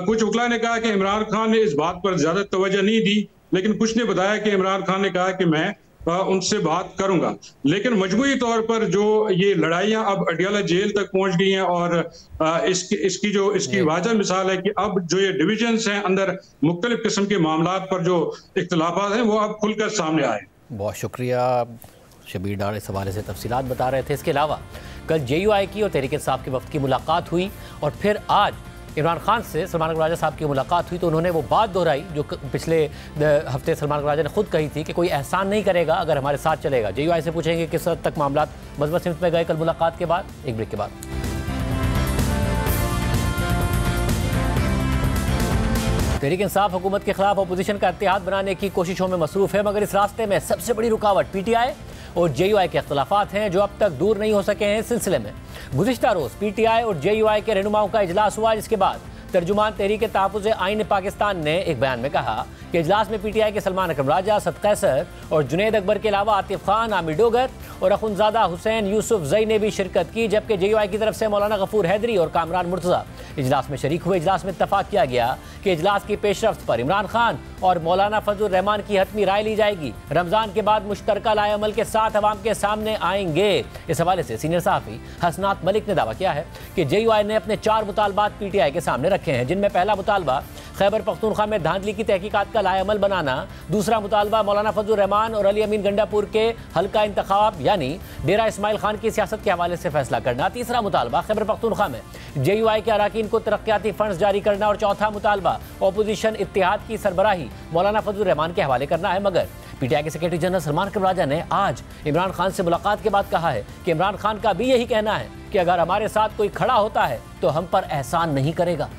कुछ वकला ने कहा कि इमरान खान ने इस बात पर ज्यादा तवज्जो नहीं दी, लेकिन कुछ ने बताया कि इमरान खान ने कहा कि मैं उनसे बात करूंगा। लेकिन मजमूई तौर पर जो ये लड़ाइयां अब अडियाला जेल तक पहुंच गई हैं और इसकी वाजह मिसाल है कि अब जो ये डिविजन्स हैं अंदर मुख्तलिफ किस्म के मामलात पर जो इख्तिलाफात हैं वो अब खुलकर सामने आए। बहुत शुक्रिया शबीर डार, इस हवाले से तफसीलात बता रहे थे। इसके अलावा कल JUI की और तहरीक इंसाफ के वफ्द की मुलाकात हुई और फिर आज इमरान खान से सलमान अकबर राजा साहब की मुलाकात हुई तो उन्होंने वो बात दोहराई जो पिछले हफ्ते सलमान अकबर राजा ने खुद कही थी कि कोई एहसान नहीं करेगा अगर हमारे साथ चलेगा। JUI से पूछेंगे किस हद तक मामला मज़बूत सिमत में गए कल मुलाकात के बाद। एक ब्रेक के बाद तहरीक इंसाफ हुकूमत के खिलाफ अपोजिशन का इत्तेहाद बनाने की कोशिशों में मसरूफ़ है, मगर इस रास्ते में सबसे बड़ी रुकावट PTI और JUI के अख्तलाफात हैं जो अब तक दूर नहीं हो सके हैं। इस सिलसिले में गुज़िश्ता रोज़ PTI और JUI के रहनुमाओं का इजलास हुआ, जिसके बाद तर्जुमान तहरीक तहफ़्फ़ुज़ आईन पाकिस्तान ने एक बयान में कहा कि इजलास में PTI के सलमान अकरम राजा, सद कैसर और जुनैद अकबर के अलावा आतिफ खान, आमिर डोगर और अखुनज़ादा हुसैन यूसुफ जई ने भी शिरकत की, जबकि JUI की तरफ से मौलाना गफूर हैदरी और कामरान मुर्तज़ा इजलास में शरीक हुए। इजलास में इत्तफाक किया गया कि इजलास की पेशरफ्त पर इमरान खान और मौलाना फजलुर रहमान की हतमी राय ली जाएगी। रमज़ान के बाद मुश्तरका लाए अमल के साथ अवाम के सामने आएंगे। इस हवाले से सीनियर सहाफ़ी हसनात मलिक ने दावा किया है कि JUI ने अपने 4 मुतालबात PTI के सामने रखे हैं, जिनमें पहला मुतालबा खैबर पख्तूनख्वा में धांधली की तहकीकात का लाएअमल बनाना, दूसरा मुतालबा मौलाना फजलुर रहमान और अली अमीन गंडापुर के हल्का इंतखाब यानी डेरा इस्माइल खान की सियासत के हवाले से फैसला करना, तीसरा मुतालबा खैबर पख्तूनख्वा में JUI के अराकीन को तरक्याती फंड्स जारी करना और चौथा मुतालबा अपोजिशन इत्तेहाद की सरबराही मौलाना फजलुर रहमान के हवाले करना है। मगर PTI के सेक्रेटरी जनरल सलमान अकरम राजा ने आज इमरान खान से मुलाकात के बाद कहा है कि इमरान खान का भी यही कहना है कि अगर हमारे साथ कोई खड़ा होता है तो हम पर एहसान नहीं करेगा।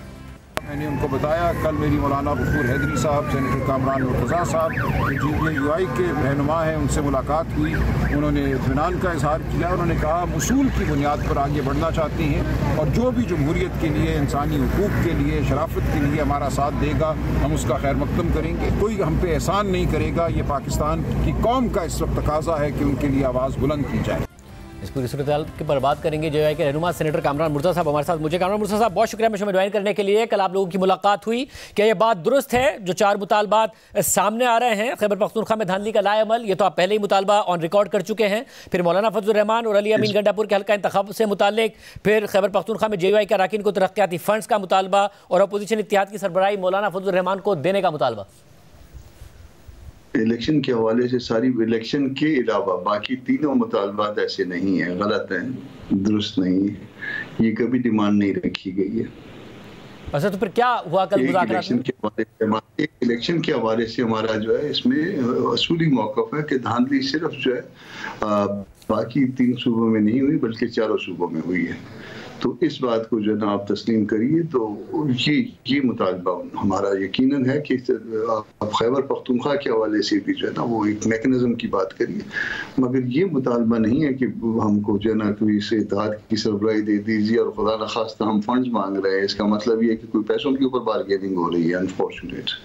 मैंने उनको बताया, कल मेरी मौलाना गफूर हैदरी साहब, सेनेटर कामरान मुर्तज़ा साहब JUI के रहनुमा हैं, उनसे मुलाकात हुई। उन्होंने इत्मीनान का इजहार किया। उन्होंने कहा हम उसूल की बुनियाद पर आगे बढ़ना चाहते हैं और जो भी जमहूरियत के लिए, इंसानी हुकूक के लिए, शराफत के लिए हमारा साथ देगा हम उसका खैर मकदम करेंगे। कोई हम पे एहसान नहीं करेगा। ये पाकिस्तान की कौम का इस वक्त तकाजा है कि उनके लिए आवाज़ बुलंद की जाए। इस पूरी सूरत के पर बात करेंगे JUI के रहनुमा सेनेटर कामरान मुर्तज़ा साहब हमारे साथ। मुझे कामरान मुर्तज़ा साहब बहुत शुक्रिया मुझे ज्वाइन करने के लिए। कल आप लोगों की मुलाकात हुई, क्या ये बात दुरुस्त है जो 4 मुतालबात सामने आ रहे हैं खैबर पख्तूनख्वा में धांधली का लाएअमल, ये तो आप पहले ही मुतालबा ऑन रिकॉर्ड कर चुके हैं, फिर मौलाना फजलुर रहमान और अली अमीन गंडापुर के हल्का इंतखाब से मुताल्लिक, फिर खैबर पख्तूनख्वा में JUI के अराकीन को तरक्याती फंड्स का मुतालबा और अपोजिशन इत्तेहाद की सरबराही मौलाना फजलुर रहमान को देने का मुतालबा। इलेक्शन के हवाले से सारी इलेक्शन के अलावा बाकी तीनों मुतालबात ऐसे नहीं है, गलत हैं, दुरुस्त नहीं है, ये कभी डिमांड नहीं रखी गई है। अच्छा, तो फिर क्या हुआ कल मुज़ाकरात में? इलेक्शन के हवाले से हमारा जो है इसमें असूली मौक़िफ़ है कि धांधली सिर्फ जो है बाकी 3 सूबों में नहीं हुई बल्कि 4 सूबों में हुई है। तो इस बात को जो है ना आप तस्लीम करिए। तो ये मुतालबा हमारा यकीनन है कि आप खैबर पख्तूनख्वा के हवाले से भी जो है ना वो एक मैकेनिज्म की बात करिए, मगर ये मुतालबा नहीं है कि हमको जो है ना कोई से इत्तेहाद की सरबराही दे दीजिए और खुदा न खास्ता हम फंड्स मांग रहे हैं। इसका मतलब ये है कि कोई पैसों के ऊपर बारगेनिंग हो रही है। अनफॉर्चुनेट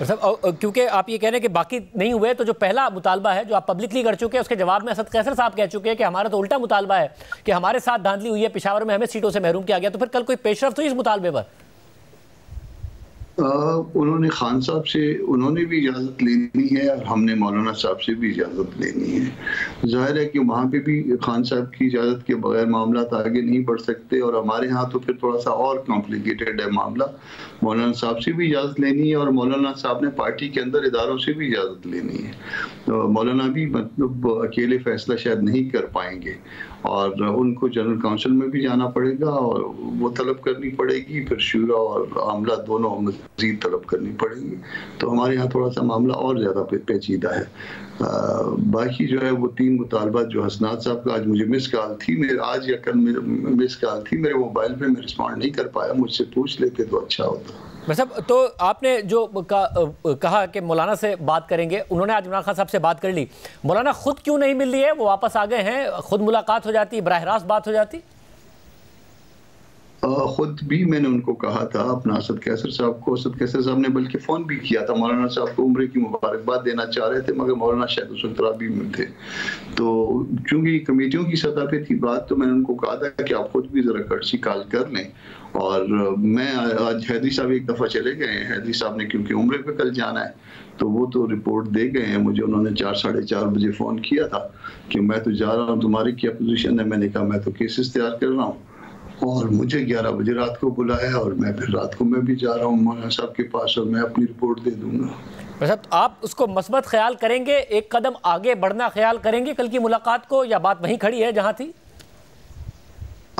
क्योंकि आप ये कह रहे हैं कि बाकी नहीं हुए, तो जो पहला मुतालबा है जो आप पब्लिकली कर चुके हैं उसके जवाब में असद कैसर साहब कह चुके हैं कि हमारा तो उल्टा मुतालबा है कि हमारे साथ धांधली हुई है, पेशावर में हमें सीटों से महरूम किया गया। तो फिर कल कोई पेशरफ्त हुई इस मुतालबे पर? उन्होंने खान साहब से उन्होंने भी इजाज़त लेनी है और हमने मौलाना साहब से भी इजाज़त लेनी है। जाहिर है कि वहाँ पे भी खान साहब की इजाज़त के बगैर मामला आगे नहीं बढ़ सकते और हमारे यहाँ तो फिर थोड़ा सा और कॉम्प्लिकेटेड है मामला। मौलाना साहब से भी इजाज़त लेनी है और मौलाना साहब ने पार्टी के अंदर इदारों से भी इजाज़त लेनी है। तो मौलाना भी मतलब अकेले फैसला शायद नहीं कर पाएंगे और उनको जनरल काउंसिल में भी जाना पड़ेगा और वो तलब करनी पड़ेगी, फिर शूरा और आमला दोनों मज़ीद तलब करनी पड़ेगी। तो हमारे यहाँ थोड़ा सा मामला और ज़्यादा पेचीदा है। बाकी जो है वो 3 मुतालबात जो हसनात साहब का आज मुझे मिस कॉल थी, मेरे आज या कल मेरे मिस कॉल थी मेरे मोबाइल पे, मैं रिस्पॉन्ड नहीं कर पाया, मुझसे पूछ लेते तो अच्छा होता। मतलब तो आपने जो कहा कि मौलाना से बात करेंगे, उन्होंने आज इमरान खान साहब से बात कर ली, मौलाना खुद क्यों नहीं मिल रही है? वो वापस आ गए हैं, खुद मुलाकात हो जाती, बराह रास्त बात हो जाती। खुद भी मैंने उनको कहा था अपना असद कैसर साहब को, असद कैसर साहब ने बल्कि फ़ोन भी किया था, मौलाना साहब को उम्र की मुबारकबाद देना चाह रहे थे मगर मौलाना शायद उस वक्त तराबी में थे। तो चूँकि कमेटियों की सतह पे थी बात, तो मैंने उनको कहा था कि आप खुद भी ज़रा कर्सी कॉल कर लें। और मैं आज हैदरी साहब एक दफ़ा चले गए हैं, हैदरी साहब ने क्योंकि उम्रे पे कल जाना है तो वो तो रिपोर्ट दे गए हैं मुझे। उन्होंने 4 साढ़े 4 बजे फ़ोन किया था कि मैं तो जा रहा हूँ, तुम्हारी क्या पोजीशन है? मैंने कहा मैं तो केसेस तैयार कर रहा हूँ और मुझे 11 बजे रात को बुलाया और मैं फिर रात को मैं भी जा रहा हूँ मौलाना साहब के पास और मैं अपनी रिपोर्ट दे दूंगा। मतलब आप उसको मस्बत ख्याल करेंगे, एक कदम आगे बढ़ना ख्याल करेंगे कल की मुलाकात को, या बात वहीं खड़ी है जहाँ थी?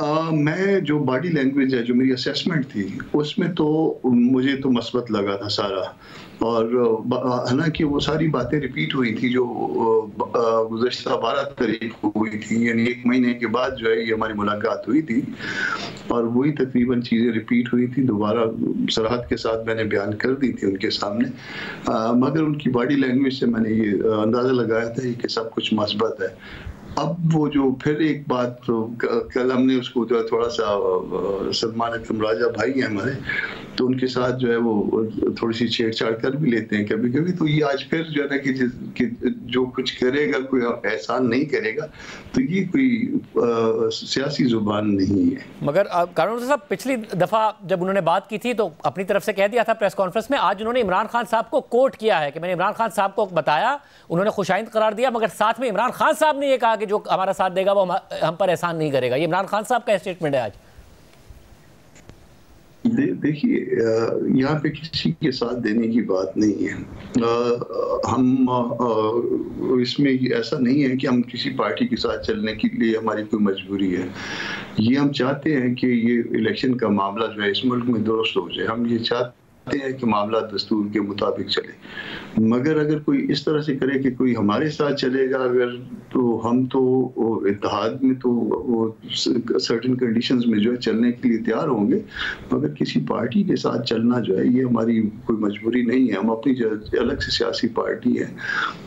मैं जो बॉडी लैंग्वेज है, जो मेरी असेसमेंट थी, उसमें तो मुझे तो मस्बत लगा था सारा। और हालांकि वो सारी बातें रिपीट हुई थी जो गुज़श्ता 12 तारीख को हुई थी, यानी 1 महीने के बाद जो है ये हमारी मुलाकात हुई थी, और वही तकरीबन चीज़ें रिपीट हुई थी। दोबारा सराहत के साथ मैंने बयान कर दी थी उनके सामने, मगर उनकी बॉडी लैंग्वेज से मैंने ये अंदाज़ा लगाया था कि सब कुछ मस्बत है। अब वो जो फिर एक बात, तो कल हमने उसको जो थोड़ा सा सलमान अकरम राजा भाई हैं हमारे, तो उनके साथ जो है वो थोड़ी सी छेड़छाड़ कर भी लेते हैं कभी कभी। तो ये आज फिर जो है ना कि जो कुछ करेगा कोई एहसान नहीं करेगा, तो ये कोई सियासी जुबान नहीं है। मगर कानून साहब, पिछली दफ़ा जब उन्होंने बात की थी तो अपनी तरफ से कह दिया था प्रेस कॉन्फ्रेंस में, आज उन्होंने इमरान खान साहब को कोट किया है कि मैंने इमरान खान साहब को बताया, उन्होंने खुशाइंद करार दिया, मगर साथ में इमरान खान साहब ने ये कहा कि जो हमारा साथ देगा वो हम पर एहसान नहीं करेगा। ये इमरान खान साहब का स्टेटमेंट है आज। देखिए, यहाँ पे किसी के साथ देने की बात नहीं है। हम इसमें ऐसा नहीं है कि हम किसी पार्टी के साथ चलने के लिए हमारी कोई मजबूरी है। ये हम चाहते हैं कि ये इलेक्शन का मामला जो है इस मुल्क में दुरुस्त हो जाए। हम ये चाहते हैं कि मामला दस्तूर के मुताबिक चले, मगर अगर कोई इस तरह से करे कि कोई हमारे साथ चलेगा अगर, तो हम तो इत्तेहाद में तो वो सर्टेन कंडीशंस में जो है चलने के लिए तैयार होंगे, मगर किसी पार्टी के साथ चलना जो है ये हमारी कोई मजबूरी नहीं है। हम अपनी अलग से सियासी पार्टी है,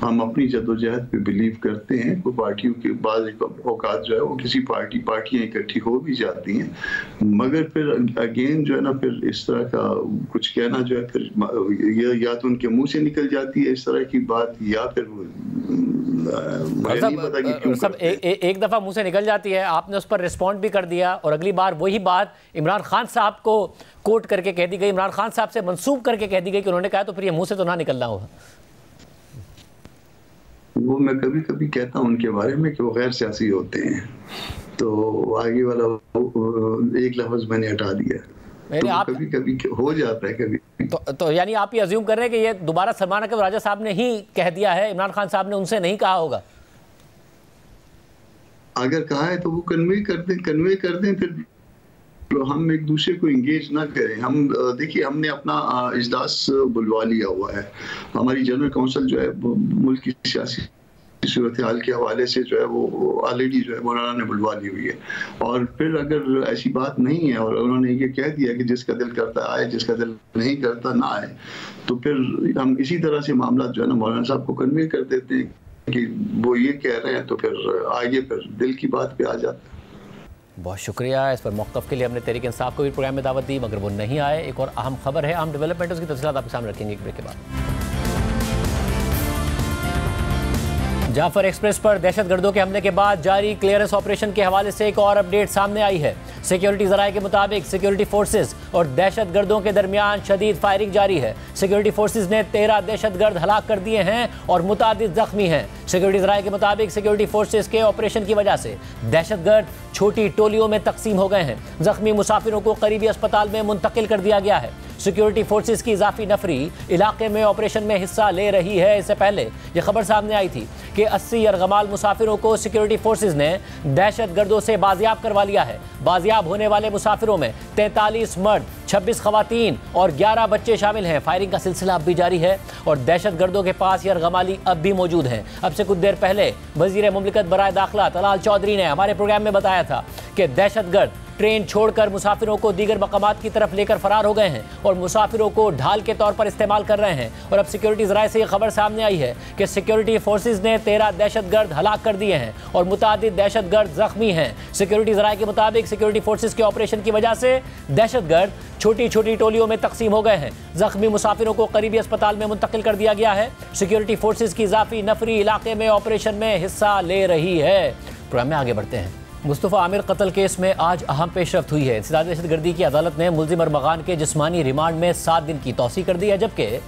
हम अपनी जद्दोजहद पे बिलीव करते हैं। कोई पार्टियों के बाद औकात जो है वो किसी पार्टियां इकट्ठी हो भी जाती हैं, मगर फिर अगेन जो है ना फिर इस तरह का कुछ कहना जो है फिर या तो उनके मुंह से निकल जाती है इस तरह की बात, या फिर सब एक दफा मुंह से निकल जाती है, आपने उस पर रिस्पॉन्ड भी कर दिया, और अगली बार वही बात इमरान खान साहब को कोट करके कह दी गई, इमरान खान साहब से मंसूब करके कह दी गई कि उन्होंने कहा, तो फिर ये मुंह से तो ना निकलना होगा। वो मैं कभी कभी कहता हूँ उनके बारे में कि वो गैर सियासी होते हैं, तो आगे वाला एक लफ्ज मैंने हटा दिया। तो आप कभी कभी हो जाता है कभी। तो यानी आप ये अज्यूम कर रहे हैं कि ये दोबारा सलमान अकरम राजा साहब ने ही कह दिया है, इमरान खान साहब ने उनसे नहीं कहा होगा? अगर कहा है तो वो कन्वे कर दें फिर तो हम एक दूसरे को इंगेज ना करें। हम देखिए, हमने अपना इजलास बुलवा लिया हुआ है। हमारी जनरल काउंसिल जो है मुल्क की सियासी सूरत हाल के हवाले से जो है वो ऑलरेडी जो है मौलाना ने बुलवा ली हुई है, और फिर अगर ऐसी बात नहीं है और उन्होंने ये कह दिया कि जिसका दिल करता आए, जिसका दिल नहीं करता ना आए, तो फिर हम इसी तरह से मामला जो है ना मौलाना साहब को कन्वे कर देते हैं कि वो ये कह रहे हैं, तो फिर आगे फिर दिल की बात पे आ जाता है। बहुत शुक्रिया। इस पर मौक़िफ़ के लिए हमने तहरीक इंसाफ को भी प्रोग्राम में दावत दी, मगर वो नहीं आए। एक और अहम खबर है, अहम डेवलपमेंट, उसकी तफसीलात आपके सामने रखेंगे एक ब्रेक के बाद। जाफर एक्सप्रेस पर दहशतगर्दों के हमले के बाद जारी क्लियरेंस ऑपरेशन के हवाले से एक और अपडेट सामने आई है। सिक्योरिटी ज़राए के मुताबिक सिक्योरिटी फोर्सेस और दहशतगर्दों के दरमियान शदीद फायरिंग जारी है। सिक्योरिटी फोर्सेस ने 13 दहशतगर्द हलाक कर दिए हैं और मुतादिद जख्मी हैं। सिक्योरिटी ज़राए के मुताबिक सिक्योरिटी फोर्सेस के ऑपरेशन की वजह से दहशतगर्द छोटी टोलियों में तकसीम हो गए हैं। जख्मी मुसाफिरों को करीबी अस्पताल में मुंतकिल कर दिया गया है। सिक्योरिटी फोर्सेस की इजाफी नफरी इलाके में ऑपरेशन में हिस्सा ले रही है। इससे पहले यह खबर सामने आई थी कि 80 अरगमाल मुसाफिरों को सिक्योरिटी फोर्सेस ने दहशतगर्दों से बाजियाब करवा लिया है। बाजियाब होने वाले मुसाफिरों में 43 मर्द, 26 खवातीन और 11 बच्चे शामिल हैं। फायरिंग का सिलसिला अब भी जारी है और दहशतगर्दों के पास ये अरगमाली अब भी मौजूद हैं। अब से कुछ देर पहले वजीर मुमलिकत बराए दाखिला तलाल चौधरी ने हमारे प्रोग्राम में बताया था कि दहशतगर्द ट्रेन छोड़कर मुसाफिरों को दीगर मकामात की तरफ लेकर फरार हो गए हैं और मुसाफिरों को ढाल के तौर पर इस्तेमाल कर रहे हैं। और अब सिक्योरिटी ज़राए से ये खबर सामने आई है कि सिक्योरिटी फोर्सेस ने 13 दहशतगर्द हलाक कर दिए हैं और मुतादिद दहशतगर्द जख्मी हैं। सिक्योरिटी ज़राए के मुताबिक सिक्योरिटी फोर्सेस के ऑपरेशन की वजह से दहशतगर्द छोटी छोटी टोलियों में तकसीम हो गए हैं। जख्मी मुसाफिरों को करीबी अस्पताल में मुंतकिल कर दिया गया है। सिक्योरिटी फोर्सेस की इजाफी नफरी इलाके में ऑपरेशन में हिस्सा ले रही है। प्रोग्राम में आगे बढ़ते हैं। मुस्तफ़ा आमिर कत्ल केस में आज अहम पेशरफ्त हुई है। इंसदाद दहशतगर्दी की अदालत ने मुल्जिम अरमगान के जिस्मानी रिमांड में 7 दिन की तौसी कर दी है, जबकि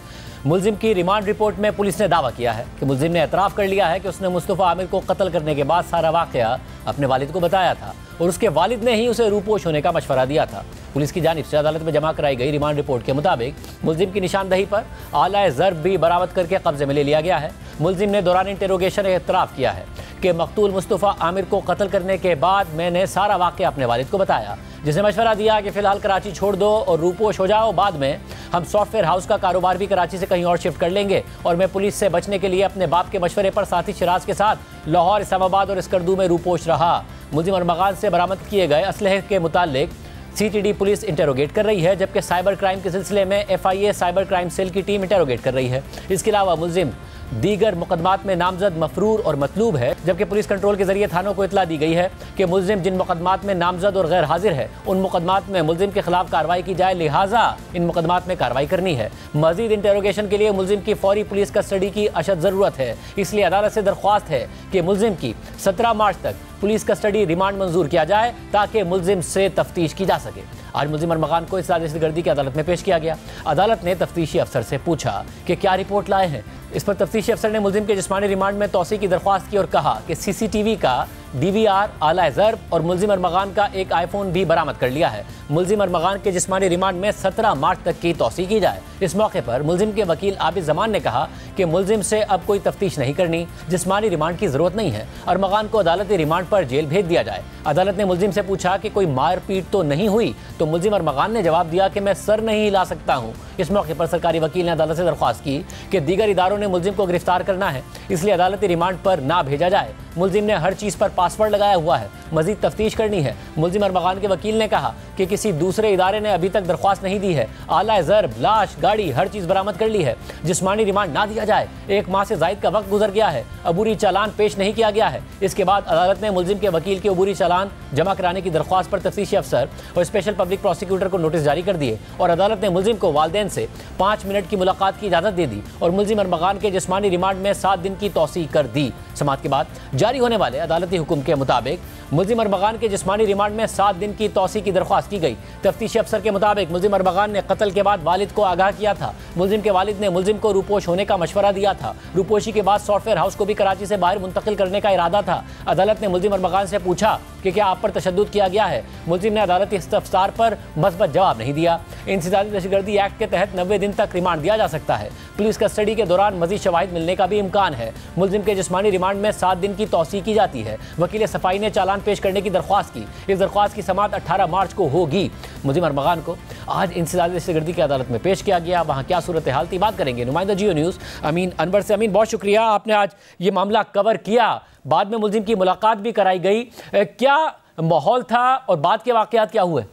मुल्जिम की रिमांड रिपोर्ट में पुलिस ने दावा किया है कि मुल्जिम ने एतराफ़ कर लिया है कि उसने मुस्तफ़ा आमिर को कत्ल करने के बाद सारा वाक़या अपने वालिद को बताया था और उसके वालिद ने ही उसे रूपोश होने का मशवरा दिया था। पुलिस की जानिब से अदालत में जमा कराई गई रिमांड रिपोर्ट के मुताबिक मुलजिम की निशानदही पर आला ज़र्ब भी बरामद करके कब्जे में ले लिया गया है। मुलजिम ने दौरान इंटेरोगेशन एतराफ़ किया है कि मकतूल मुस्तफ़ा आमिर को कत्ल करने के बाद मैंने सारा वाक़या अपने वालिद को बताया, जिसने मशवरा दिया कि फ़िलहाल कराची छोड़ दो और रूपोश हो जाओ, बाद में हम सॉफ्टवेयर हाउस का कारोबार भी कराची से कहीं और शिफ्ट कर लेंगे और मैं पुलिस से बचने के लिए अपने बाप के मशवरे पर साथी शिराज के साथ लाहौर, इस्लामाबाद और स्कर्दू में रूपोश रहा। मुलजिम अरमगान से बरामद किए गए असलहे के मुतालिक CTD पुलिस इंटेरोगेट कर रही है, जबकि साइबर क्राइम के सिलसिले में FIA साइबर क्राइम सेल की टीम इंटेरोगेट कर रही है। इसके अलावा मुलजिम दीगर मुकदमात में नामजद, मफरूर और मतलूब है, जबकि पुलिस कंट्रोल के जरिए थानों को इतला दी गई है कि मुलजिम जिन मुकदमात में नामजद और गैर हाजिर है उन मुकदमात में मुलजिम के खिलाफ कार्रवाई की जाए, लिहाजा इन मुकदमात में कार्रवाई करनी है। मजीद इंटेरोगेशन के लिए मुलजिम की फौरी पुलिस कस्टडी की अशद ज़रूरत है, इसलिए अदालत से दरख्वास्त है कि मुलजिम की 17 मार्च तक पुलिस कस्टडी रिमांड मंजूर किया जाए ताकि मुलजिम से तफ्तीश की जा सके। आज मुलजिम अरमगान को इस दहशतगर्दी की अदालत में पेश किया गया। अदालत ने तफ्तीशी अफसर से पूछा कि क्या रिपोर्ट लाए हैं। इस पर तफ्तीशी अफसर ने मुलजिम के जिस्मानी रिमांड में तौसी की दरख्वास्त की और कहा कि CCTV का DVR, आला ज़र्ब और मुलजिम अरमगान का एक iPhone भी बरामद कर लिया है। मुलजिम अरमगान के जिस्मानी रिमांड में 17 मार्च तक की तौसी की जाए। इस मौके पर मुलजिम के वकील आबिद जमान ने कहा कि मुलजिम से अब कोई तफ्तीश नहीं करनी, जिस्मानी रिमांड की जरूरत नहीं है, अरमगान को अदालती रिमांड पर जेल भेज दिया जाए। अदालत ने मुलजिम से पूछा कि कोई मारपीट तो नहीं हुई, तो मुलजिम अरमगान ने जवाब दिया कि मैं सर नहीं हिला सकता हूँ। इस मौके पर सरकारी वकील ने अदालत से दरख्वास्त की कि दीगर इदारों ने मुलजिम को गिरफ्तार करना है, इसलिए अदालती रिमांड पर ना भेजा जाए। मुलजिम ने हर चीज़ पर पासवर्ड लगाया हुआ है, मजीद तफ्तीश करनी है। मुलजिम अरमगान के वकील ने कहा कि किसी दूसरे इदारे ने अभी तक दरख्वास्त नहीं दी है, आला ज़र्ब, लाश, गाड़ी, हर चीज़ बरामद कर ली है, जिस्मानी रिमांड ना दिया जाए। 1 माह से ज़ायद का वक्त गुजर गया है, अबूरी चालान पेश नहीं किया गया है। इसके बाद अदालत ने मुलजिम के वकील के अबूरी चालान जमा कराने की दरख्वास्त पर तफ्तीशी अफसर और स्पेशल पब्लिक प्रोसिक्यूटर को नोटिस जारी कर दिए और अदालत ने मुलजिम को वालिदैन से 5 मिनट की मुलाकात की इजाज़त दे दी और मुलजिम अरमगान के जिस्मानी रिमांड में 7 दिन की तौसी कर दी। समाअत के बाद जारी होने वाले अदालती हुक्म के मुताबिक मुलजिम अरमगान के जिस्मानी रिमांड में 7 दिन की तौसी की दरख्वास्त की गई। तफ्तीशी अफसर के मुताबिक मुलजिम अरमगान ने कत्ल के बाद वालिद को आगाह किया था। मुलजिम के वालिद ने मुलजिम को रूपोश होने का मशवरा दिया था। रूपोशी के बाद सॉफ्टवेयर हाउस को भी कराची से बाहर मुंतकिल करने का इरादा था। अदालत ने मुलजिम अरमगान से पूछा कि क्या आप पर तशद्दुद किया गया है। मुलजिम ने अदालती इस्तफसार पर मस्बत जवाब नहीं दिया। इंसदादी दहशतगर्दी एक्ट के तहत 90 दिन तक रिमांड दिया जा सकता है। पुलिस कस्टडी के दौरान मजीद शवाहिद मिलने का भी इम्कान है। मुलजिम के जिस्मानी रिमांड में 7 दिन की तौसी की जाती है। वकील सफाई ने चालान पेश करने की दरख्वास्त की। इस दरख्वास्त की समाअत 18 मार्च को होगी। मुलजिम अरमगान को आज इंसदादी दहशतगर्दी की अदालत में पेश किया गया। वहाँ क्या सूरत हाल थी, बात करेंगे नुमाइंदा जियो न्यूज़ अमीन अनवर से। अमीन, बहुत शुक्रिया, आपने आज ये मामला कवर किया। बाद में मुलजिम की मुलाकात भी कराई गई, क्या माहौल था और बाद के वाक़यात क्या हुए?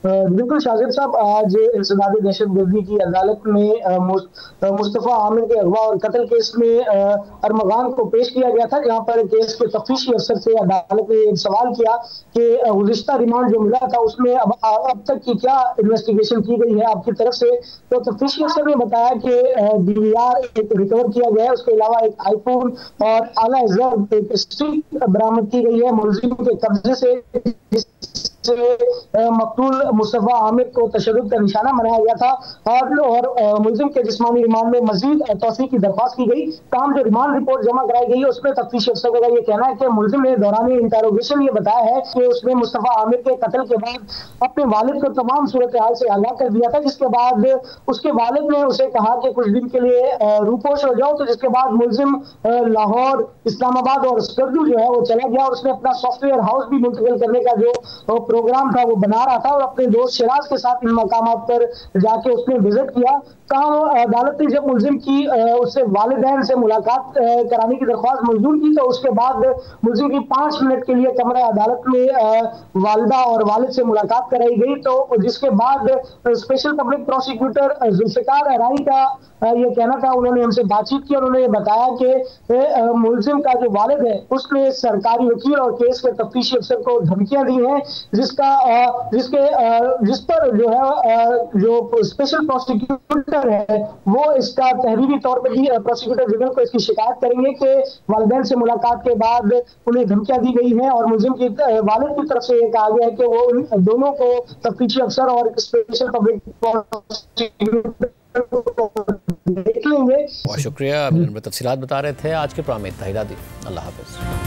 बिल्कुल शाजिब साहब, आज इंसदादी दहशतगर्दी की अदालत में मुस्तफ़ा आमिर के अगवा और कत्ल केस में अरमगान को पेश किया गया था, जहां पर केस के तफ्तीशी अफसर से अदालत ने एक सवाल किया कि गुज़िश्ता रिमांड जो मिला था उसमें अब तक की क्या इन्वेस्टिगेशन की गई है आपकी तरफ से। तो तफ्तीशी अफसर ने बताया कि DVR एक रिकवर किया गया है, उसके अलावा एक iPhone और आला ज़र्ब एक स्टिक बरामद की गई है मुलजिम के कब्जे से, मकतूल मुस्तफ़ा आमिर को तशद्दुद का निशाना बनाया गया था और मुलजिम के जिस्मानी रिमांड में मजीद तौसीक की दरख्वास्त की गई। तमाम जो रिमांड रिपोर्ट जमा कराई गई है उसमें तफ्तीशी अफसर का ये कहना है कि मुलजिम ने दौरान इंटेरोगेशन ये बताया है कि उसने मुस्तफ़ा आमिर के कत्ल के बाद अपने वालिद को तमाम सूरत हाल से आगाह कर दिया था, जिसके बाद उसके वालिद ने उसे कहा कि कुछ दिन के लिए रूपोश हो जाओ। तो जिसके बाद मुलजिम लाहौर, इस्लामाबाद और स्कर्दू जो है वो चला गया और उसने अपना सॉफ्टवेयर हाउस भी मुंतकिल करने का जो प्रोग्राम था वो बना रहा था और अपने दोस्त शिराज के साथ इन मकामात पर जाके उसने विजिट किया। कहा अदालत ने जब मुलजिम की उससे वालिदैन से मुलाकात कराने की दरख्वास्त मंजूर की तो उसके बाद मुलजिम की 5 मिनट के लिए कमरा अदालत में वालिदा और वालिद से मुलाकात कराई गई। तो जिसके बाद स्पेशल पब्लिक प्रोसिक्यूटर जुल्फिकार अराई का ये कहना था, उन्होंने हमसे बातचीत की और उन्होंने ये बताया कि मुलजिम का जो वालिद है उसने सरकारी वकील और केस के तफ्तीशी अफसर को धमकियां दी हैं, जिस पर जो है जो स्पेशल प्रोसिक्यूटर है वो इसका तहरीरी तौर पर भी प्रोसिक्यूटर जनरल को इसकी शिकायत करेंगे कि वालिदैन से मुलाकात के बाद उन्हें धमकियां दी गई हैं और मुलजिम की वालिद की तरफ से ये कहा गया है कि वो उन दोनों को तफ्तीशी अफसर और स्पेशल पब्लिक प्रोसिक्यूटर देख लेंगे। बहुत शुक्रिया, तफसीलात बता रहे थे। आज के प्रोग्राम में इतना ही। अल्लाह हाफ़िज़।